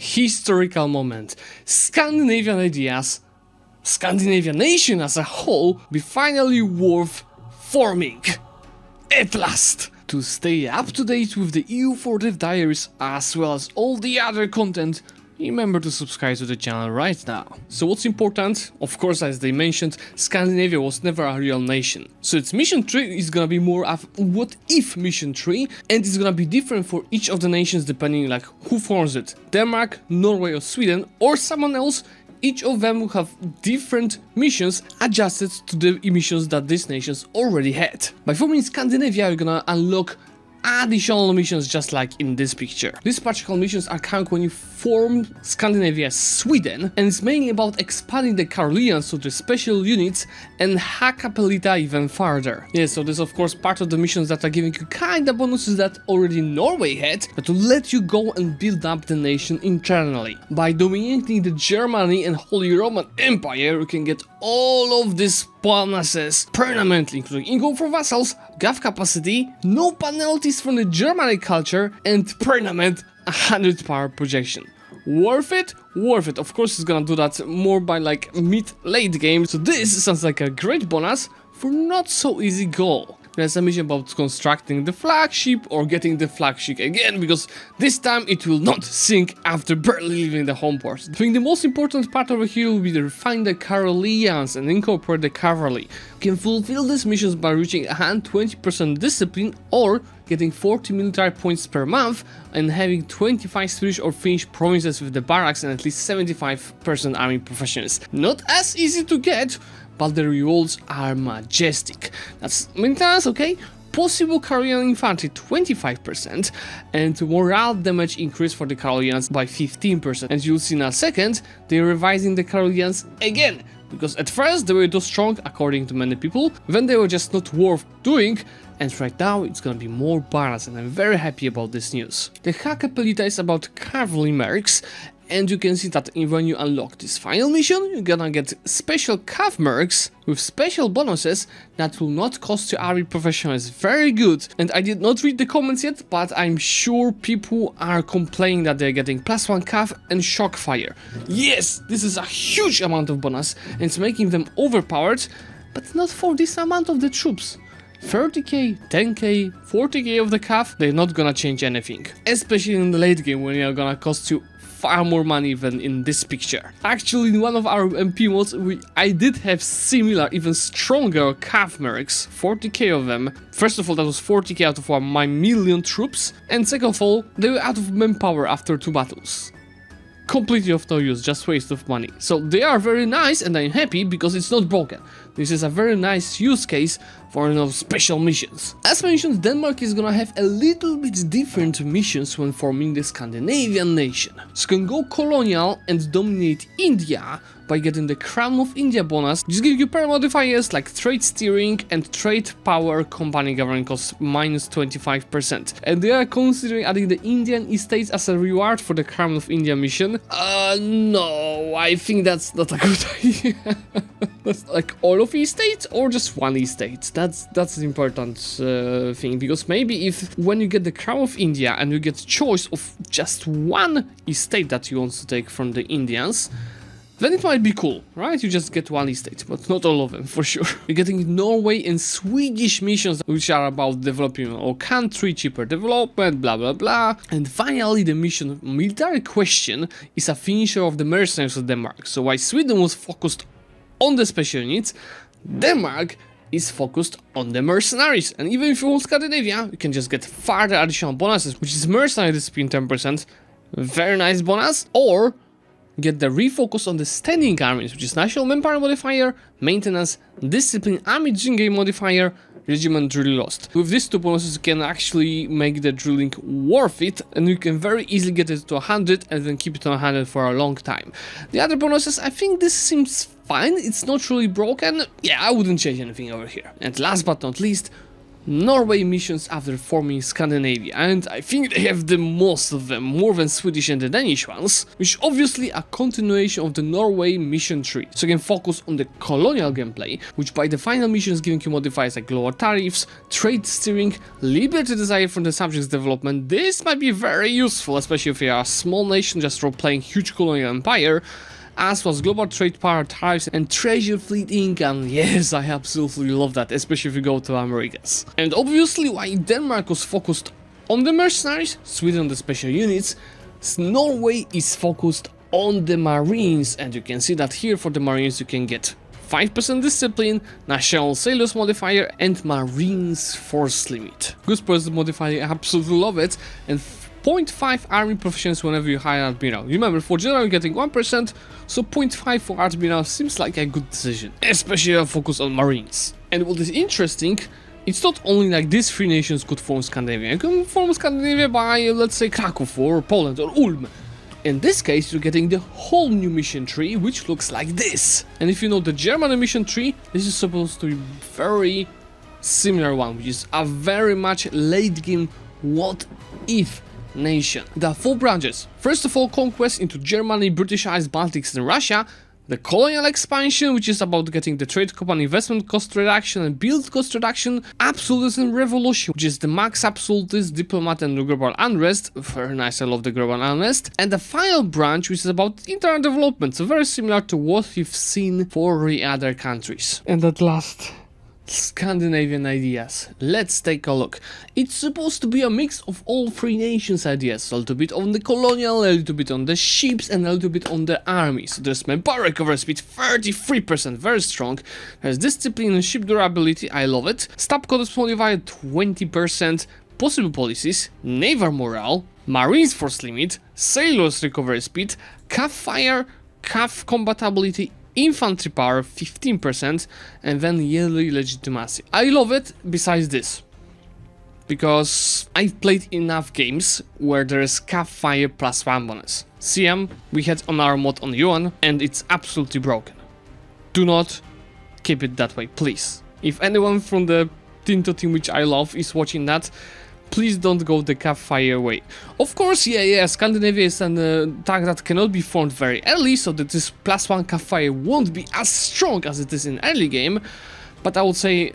historical moment. Scandinavian ideas, Scandinavian nation as a whole, be finally worth forming. At last! To stay up to date with the EU4 Dev Diaries as well as all the other content, remember to subscribe to the channel right now. So what's important? Of course, as they mentioned, Scandinavia was never a real nation. So its mission tree is gonna be more of what if mission tree, and it's gonna be different for each of the nations depending like who forms it. Denmark, Norway or Sweden or someone else. Each of them will have different missions adjusted to the missions that these nations already had. By forming Scandinavia, you're gonna unlock additional missions just like in this picture. These particular missions are coming when you form Scandinavia as Sweden, and it's mainly about expanding the Karelians to the special units and Hakkapeliitta even further. Yeah, so this is of course part of the missions that are giving you kinda bonuses that already Norway had, but to let you go and build up the nation internally. By dominating the Germany and Holy Roman Empire, you can get all of these bonuses permanently, including income for vassals, gov capacity, no penalties from the Germanic culture, and permanent 100 power projection. Worth it? Worth it. Of course, it's gonna do that more by like mid-late game, so this sounds like a great bonus for not so easy goal. There's a mission about constructing the flagship or getting the flagship again, because this time it will not sink after barely leaving the home port. I think the most important part over here will be to refine the Karelians and incorporate the cavalry. You can fulfill these missions by reaching 120% discipline or getting 40 military points per month and having 25 Swedish or Finnish provinces with the barracks and at least 75% army professionals. Not as easy to get, but the rewards are majestic. That's maintenance, okay? Possible Karelian infantry 25% and morale damage increase for the Karelians by 15%. And you'll see in a second, they're revising the Karelians again. Because at first they were too strong, according to many people, then they were just not worth doing, and right now it's gonna be more balanced, and I'm very happy about this news. The Hakkapeliitta is about cavalry mercs, and you can see that when you unlock this final mission, you're gonna get special cav mercs with special bonuses that will not cost you army professionals. Very good. And I did not read the comments yet, but I'm sure people are complaining that they're getting +1 cav and shock fire. Yes, this is a huge amount of bonus, and it's making them overpowered, but not for this amount of the troops. 30k, 10k, 40k of the cav, they're not gonna change anything. Especially in the late game when they're gonna cost you far more money than in this picture. Actually, in one of our MP mods, I did have similar, even stronger cav mercs, 40k of them. First of all, that was 40k out of my million troops, and second of all, they were out of manpower after 2 battles. Completely of no use, just waste of money. So they are very nice, and I'm happy because it's not broken. This is a very nice use case for special missions. As mentioned, Denmark is gonna have a little bit different missions when forming the Scandinavian nation. So you can go colonial and dominate India by getting the Crown of India bonus. Just give you pair modifiers like trade steering and trade power company governing cost -25%. And they are considering adding the Indian estates as a reward for the Crown of India mission. No, I think that's not a good idea. That's like all of estates or just one estate. That's an important thing, because maybe if when you get the Crown of India and you get choice of just one estate that you want to take from the Indians, then it might be cool, right? You just get one estate, but not all of them, for sure. You're getting Norway and Swedish missions, which are about developing our country, cheaper development, blah blah blah. And finally, the mission Military Question is a finisher of the mercenaries of Denmark. So while Sweden was focused on the special units, Denmark is focused on the mercenaries. And even if you want Scandinavia, you can just get further additional bonuses, which is mercenary discipline 10%, very nice bonus, or get the refocus on the standing armies, which is national manpower modifier, maintenance, discipline, army game modifier, regiment drill lost. With these 2 bonuses, you can actually make the drilling worth it, and you can very easily get it to 100 and then keep it on 100 for a long time. The other bonuses, I think this seems fine. It's not really broken. Yeah, I wouldn't change anything over here. And last but not least, Norway missions after forming Scandinavia, and I think they have the most of them, more than Swedish and the Danish ones, which obviously a continuation of the Norway mission tree, so you can focus on the colonial gameplay, which by the final mission is giving you modifiers like global tariffs, trade steering, liberty desire from the subjects development. This might be very useful, especially if you are a small nation just role-playing huge colonial empire, as was global trade power tariffs and treasure fleet income. Yes, I absolutely love that, especially if you go to Americas. And obviously, while Denmark was focused on the mercenaries, Sweden on the special units, Norway is focused on the marines, and you can see that here for the marines you can get 5% discipline, national sailors modifier, and marines force limit. Good person modifier, I absolutely love it, and 0.5 army proficiency whenever you hire admiral. Remember, for general you're getting 1%, so 0.5 for admiral seems like a good decision, especially if focus on marines. And what is interesting, it's not only like these three nations could form Scandinavia. You can form Scandinavia by, let's say, Krakow or Poland or Ulm. In this case, you're getting the whole new mission tree, which looks like this. And if you know the German mission tree, this is supposed to be very similar one, which is a very much late game what if nation. There are 4 branches. First of all, conquest into Germany, British Isles, Baltics and Russia. The colonial expansion, which is about getting the trade company investment cost reduction and build cost reduction. Absolutism revolution, which is the max absolutist, diplomat and global unrest. Very nice, I love the global unrest. And the final branch, which is about internal development, so very similar to what we've seen for the other countries. And at last, Scandinavian ideas. Let's take a look. It's supposed to be a mix of all 3 nations' ideas, a little bit on the colonial, a little bit on the ships, and a little bit on the army. So there's manpower recovery speed 33%, very strong. There's discipline and ship durability, I love it. Stab codes modifier 20%, possible policies, naval morale, marines force limit, sailors recovery speed, CAF fire, CAF combatability, infantry power 15%, and then yearly legitimacy. I love it besides this, because I've played enough games where there is CAF fire plus 1 bonus. CM we had on our mod on Yuan, and it's absolutely broken. Do not keep it that way, please. If anyone from the Tinto team, which I love, is watching that, please don't go the CAF fire way. Of course, yeah, Scandinavia is an tag that cannot be formed very early, so that this +1 CAF fire won't be as strong as it is in early game, but I would say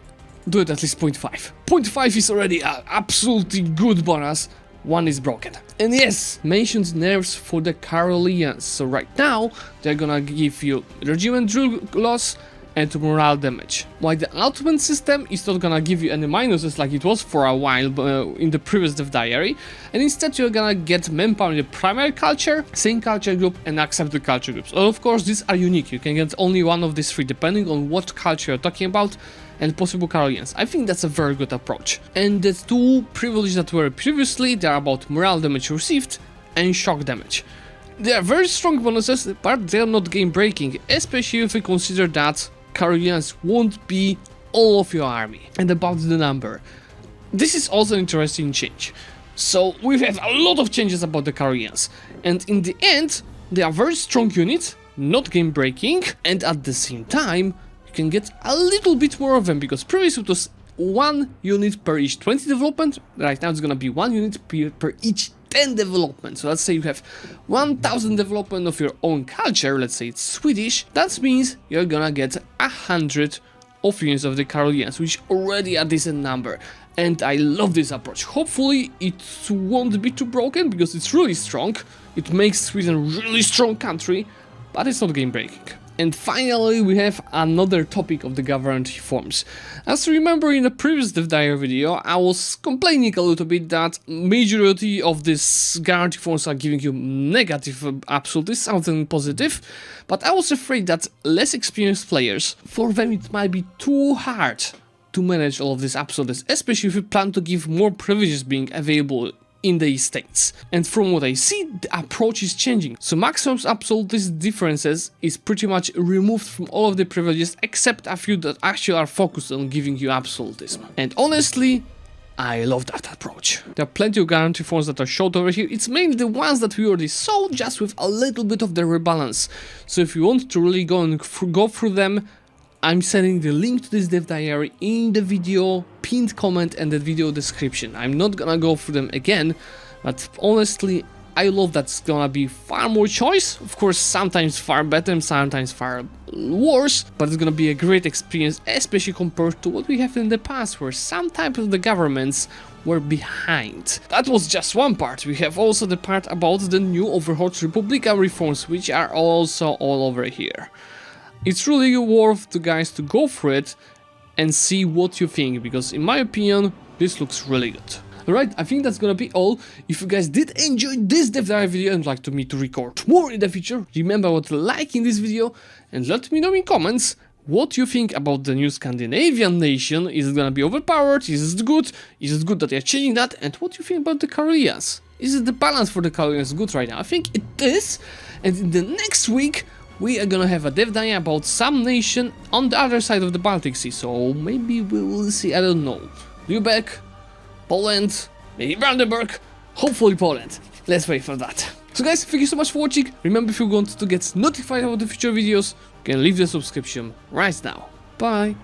do it at least 0.5. 0.5 is already an absolutely good bonus. 1 is broken. And yes, mentioned nerfs for the Karelians. So right now, they're gonna give you regiment drill loss and morale damage. While the allotment system is not gonna give you any minuses like it was for a while in the previous dev diary, and instead you're gonna get manpower in the primary culture, same culture group, and accepted culture groups. Of course, these are unique. You can get only one of these 3 depending on what culture you're talking about and possible Karelians. I think that's a very good approach. And the 2 privileges that were previously, they are about morale damage received and shock damage. They are very strong bonuses, but they are not game breaking, especially if we consider that Karelians won't be all of your army. And about the number, this is also an interesting change. So we have a lot of changes about the Karelians, and in the end they are very strong units, not game breaking, and at the same time you can get a little bit more of them, because previously it was 1 unit per each 20 development. Right now it's gonna be 1 unit per each 10 development. So let's say you have 1000 development of your own culture, let's say it's Swedish, that means you're gonna get 100 of units of the Karelians, which already a decent number. And I love this approach. Hopefully it won't be too broken, because it's really strong. It makes Sweden a really strong country, but it's not game breaking. And finally, we have another topic of the government reforms. As you remember in the previous dev diary video, I was complaining a little bit that majority of these guarantee reforms are giving you negative absolutely something positive, but I was afraid that less experienced players, for them it might be too hard to manage all of these absolutes, especially if you plan to give more privileges being available in the states. And from what I see, the approach is changing. So maximum absolutist differences is pretty much removed from all of the privileges, except a few that actually are focused on giving you absolutism. And honestly, I love that approach. There are plenty of guarantee forms that are showed over here. It's mainly the ones that we already saw, just with a little bit of the rebalance. So if you want to really go through them, I'm sending the link to this dev diary in the video pinned comment and the video description. I'm not gonna go through them again, but honestly, I love that's gonna be far more choice. Of course, sometimes far better and sometimes far worse, but it's gonna be a great experience, especially compared to what we have in the past, where some type of the governments were behind. That was just one part. We have also the part about the new overhauled Republika reforms, which are also all over here. It's really worth the guys to go for it and see what you think, because in my opinion, this looks really good. Alright, I think that's gonna be all. If you guys did enjoy this dev diary video and like me to record more in the future, remember what to like in this video and let me know in comments what you think about the new Scandinavian nation. Is it gonna be overpowered? Is it good? Is it good that they're changing that? And what you think about the Karelias? Is it the balance for the Karelias good right now? I think it is. And in the next week, we are gonna have a dev diary about some nation on the other side of the Baltic Sea. So maybe we will see, I don't know, Zlewikk, Poland, maybe Brandenburg, hopefully Poland. Let's wait for that. So guys, thank you so much for watching. Remember, if you want to get notified about the future videos, you can leave the subscription right now. Bye!